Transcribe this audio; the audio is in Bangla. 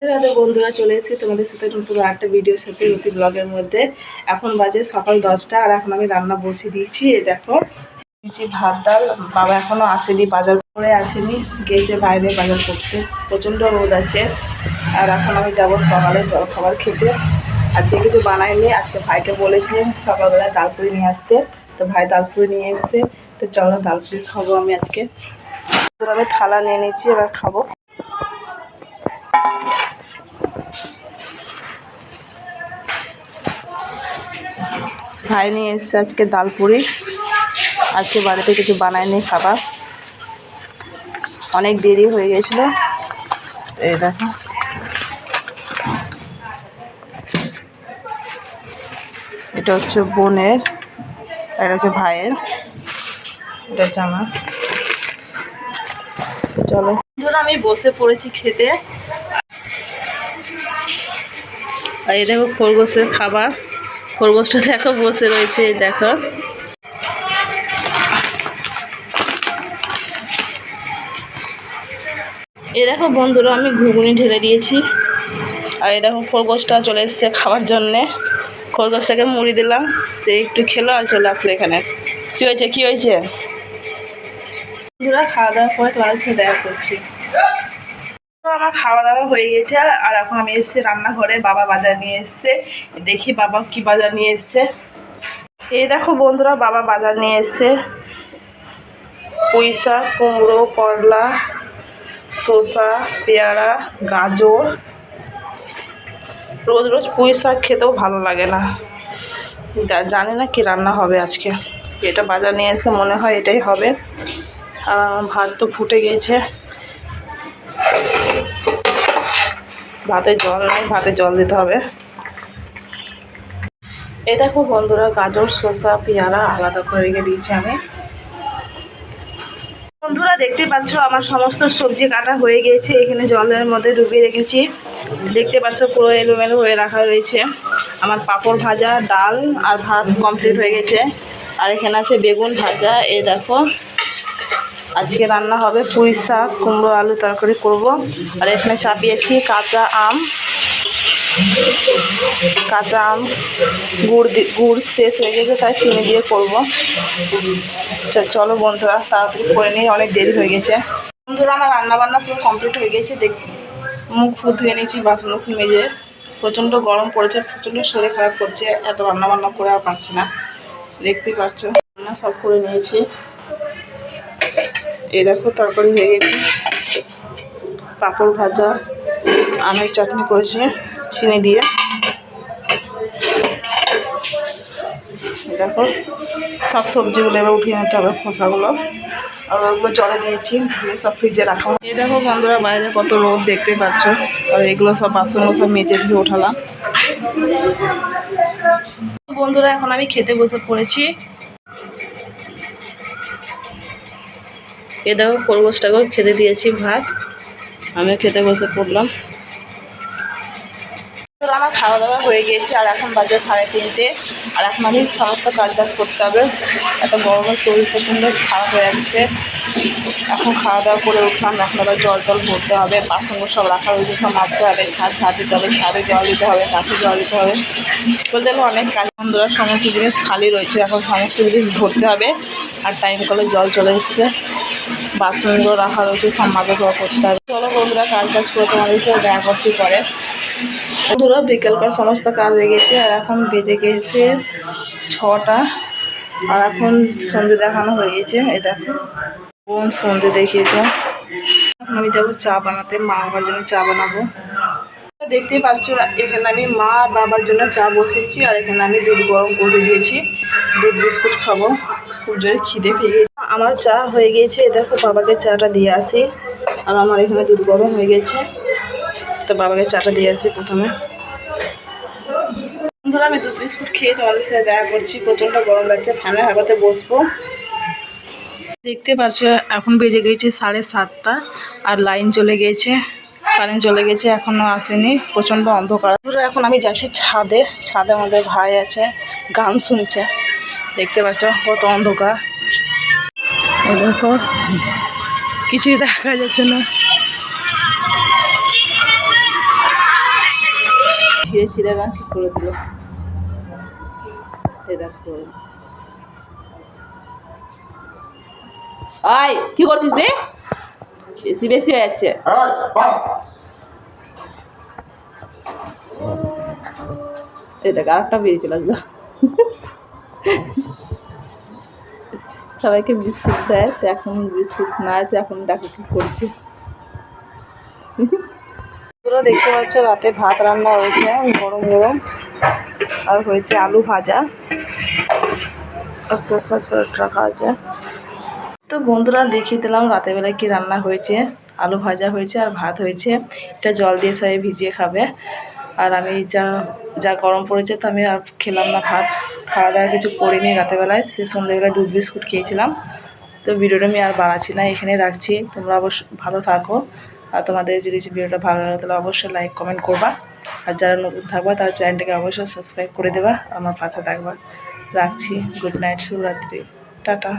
রাধে বন্ধুরা, চলে এসেছি তোমাদের সাথে নতুন একটা ভিডিওর সাথে রুটি ব্লগের মধ্যে। এখন বাজে সকাল 10টা আর এখন আমি রান্না বসিয়ে দিয়েছি। এই দেখো ভাত ডাল। বাবা এখনো আসেনি, বাজার করে আসেনি, গিয়েছে বাইরে বাজার করতে। প্রচণ্ড রোদ আছে। আর এখন আমি যাবো সকালে জল খাবার খেতে। আজকে কিছু বানাইনি, আজকে ভাইকে বলেছিলাম সকালবেলায় ডালপুরি নিয়ে আসতে, তো ভাই ডালপুরি নিয়ে এসছে। তো চলো ডালপুরি খাবো আমি আজকে। আমি থালা নিয়ে নিচ্ছি, এবার খাবো। ভাই নিয়ে এসছে আজকে ডালপুরি। আজকে বাড়িতে কিছু বানায়নি খাবার, অনেক দেরি হয়ে গেছিল। এই দেখো, এটা হচ্ছে বোনের, এটা হচ্ছে ভাইয়ের, এটা হচ্ছে আমার। চলো আমি বসে পড়েছি খেতে। আর এই দেখো খরগোশের খাবার, খরগোশটা দেখো বসে রয়েছে। এই দেখো, এই দেখো বন্ধুরা, আমি ঘুগনি ঢেলে দিয়েছি। আর এই দেখো খরগোশটা চলে এসছে খাওয়ার জন্যে। খরগোশটাকে মুড়ি দিলাম, সে একটু খেলো আর চলে আসলো এখানে। কী হয়েছে কী হয়েছে? বন্ধুরা খাওয়া দাওয়া করে তোমাদের সাথে দেখা করছি। তো আমার খাওয়া দাওয়া হয়ে গেছে আর এখন আমি এসেছি রান্নাঘরে। বাবা বাজার নিয়ে এসছে, দেখি বাবা কি বাজার নিয়ে এসছে। এই দেখো বন্ধুরা, বাবা বাজার নিয়ে এসছে পুঁই শাক, কুমড়ো, করলা, শসা, পেয়ারা, গাজর। রোজ রোজ পুঁই শাক খেতেও ভালো লাগে না, জানি না কি রান্না হবে আজকে। এটা বাজার নিয়ে এসে মনে হয় এটাই হবে। আর আমার ভাত তো ফুটে গিয়েছে, ভাতে জল নাই, ভাতে জল দিতে হবে। এই দেখো বন্ধুরা, গাজর, শসা, পেয়ারা আলাদা করে রেখে দিয়েছি আমি। বন্ধুরা দেখতে পাচ্ছ আমার সমস্ত সবজি কাটা হয়ে গিয়েছে, এখানে জলের মধ্যে ডুবিয়ে রেখেছি। দেখতে পাচ্ছ পুরো এলোমেলো হয়ে রাখা রয়েছে। আমার পাঁপড় ভাজা, ডাল আর ভাত কমপ্লিট হয়ে গেছে। আর এখানে আছে বেগুন ভাজা। এই দেখো, আজকে রান্না হবে পুঁই শাক, কুমড়ো, আলু তরকারি করব। আর এখানে চাপিয়েছি কাঁচা আম, গুড় শেষ হয়ে গেছে, তাই চিনি দিয়ে করবো। চলো বন্ধুরা তাড়াতাড়ি করে নিই, অনেক দেরি হয়ে গেছে। বন্ধুরা আমার রান্নাবান্না পুরো কমপ্লিট হয়ে গেছে। মুখ ফুট ধুয়ে নিয়েছি, বাসন বাসন মেজে। প্রচণ্ড গরম পড়েছে, প্রচণ্ড শরীর খারাপ করছে, এত রান্নাবান্না করে আর পারছি না। দেখতেই পাচ্ছ রান্না সব করে নিয়েছি। এই দেখো তরকারি হয়ে গেছে, পাঁপড় ভাজা, আমের চাটনি করেছি চিনি দিয়ে। দেখো সব সবজিগুলো এবার উঠিয়ে নিতে হবে, খোসাগুলো। আর ওগুলো জলে দিয়েছি, দিয়ে সব ফ্রিজে রাখা। এই দেখো বন্ধুরা বাইরে কত রোদ দেখতে পাচ্ছ। আর এগুলো সব বাসনগুলো সব মেজে দিয়ে উঠালাম। বন্ধুরা এখন আমি খেতে বসে পড়েছি। এ দেখো খরগোশটাকেও খেতে দিয়েছি ভাত, আমিও খেতে বসে পড়লাম। আমার খাওয়া দাওয়া হয়ে গিয়েছে আর এখন বাজে 3:30। আর এখন আমি সমস্ত কাজ করতে হবে। এত গরমের শরীর প্রচণ্ড খারাপ হয়ে যাচ্ছে। এখন খাওয়া দাওয়া করে উঠলাম, এখন আবার জল ভরতে হবে, বাসনগুলো সব রাখা রয়েছে, সব মাজতে হবে, ছাদ দিতে হবে, ছাদে জল দিতে হবে, কাছে জল দিতে হবে। বলতে গেলে অনেক কাজ। বন্ধুরা সমস্ত জিনিস খালি রয়েছে, এখন সমস্ত জিনিস ভরতে হবে। আর টাইম কলে জল চলে এসছে, বাসনগুলো রাখা রয়েছে, সব মাজা ধোয়া করতে হবে। চলো বন্ধুরা কাজ করে তোমাদের সাথে দেখা করতে পারে। বন্ধুরা বিকেলকার সমস্ত কাজ হয়ে গেছে আর এখন বেজে গেছে 6টা। আর এখন সন্ধে দেখানো হয়ে গেছে। এই দেখো বোন সন্ধে দেখিয়েছে। এখন আমি যাবো চা বানাতে, মা বাবার জন্য চা বানাবো। দেখতেই পাচ্ছ এখানে আমি মা আর বাবার জন্য চা বসেছি। আর এখানে আমি দুধ গরম করে দিয়েছি, দুধ বিস্কুট খাবো, খুব জোরে খিদে পেয়ে গেছে। আমার চা হয়ে গিয়েছে, দেখো বাবাকে চাটা দিয়ে আসি। আর আমার এখানে দুধ গরম হয়ে গেছে, তো বাবাকে চাটা দিয়ে আসি প্রথমে। বন্ধুরা আমি দুধ বিস্কুট খেয়ে তোমাদের সাথে দেখা করছি। প্রচণ্ড গরম লাগছে, ফ্যানের হাওয়াতে বসবো। দেখতে পাচ্ছ এখন বেজে গেছে 7:30 আর লাইন চলে গেছে, কারেন্ট চলে গেছে, এখনও আসেনি, প্রচণ্ড অন্ধকার। এখন আমি যাচ্ছি ছাদে। ছাদে আমাদের ভাই আছে, গান শুনছে। দেখতে পাচ্ছ কত অন্ধকার, দেখো কিছুই দেখা যাচ্ছে না। ছিঁড়ে ছিঁড়ে না ঠিক করে দিল। আয় কি করছিস রে? বেশি বেশি হয়ে যাচ্ছে। এটা আরেকটা বেরিয়ে চলে আসলো। সবাইকে বিস্কুট দেয়, তো এখন বিস্কুট না আছে, এখন দেখো কি করছে। তোমরা দেখতে পাচ্ছ রাতে ভাত রান্না হয়েছে গরম গরম, আর হয়েছে আলু ভাজা আর শসা রাখা আছে। তো বন্ধুরা দেখিয়ে দিলাম রাতের বেলায় কি রান্না হয়েছে। আলু ভাজা হয়েছে আর ভাত হয়েছে, এটা জল দিয়ে সবাই ভিজিয়ে খাবে। আর আমি যা গরম পড়েছে তো আমি আর খেলাম না ভাত, খাওয়া দাওয়া কিছু করিনি রাতেরবেলায়, সে সন্ধ্যেবেলায় দুধ বিস্কুট খেয়েছিলাম। তো ভিডিওটা আমি আর বাড়াচ্ছি না, এখানে রাখছি। তোমরা অবশ্যই ভালো থাকো, আর তোমাদের যদি ভিডিওটা ভালো লাগে তাহলে অবশ্যই লাইক কমেন্ট করবা, আর যারা নতুন থাকবা তারা চ্যানেলটাকে অবশ্যই সাবস্ক্রাইব করে দেবা, আমার পাশে থাকবা। রাখছি, গুড নাইট, শুভরাত্রি, টাটা।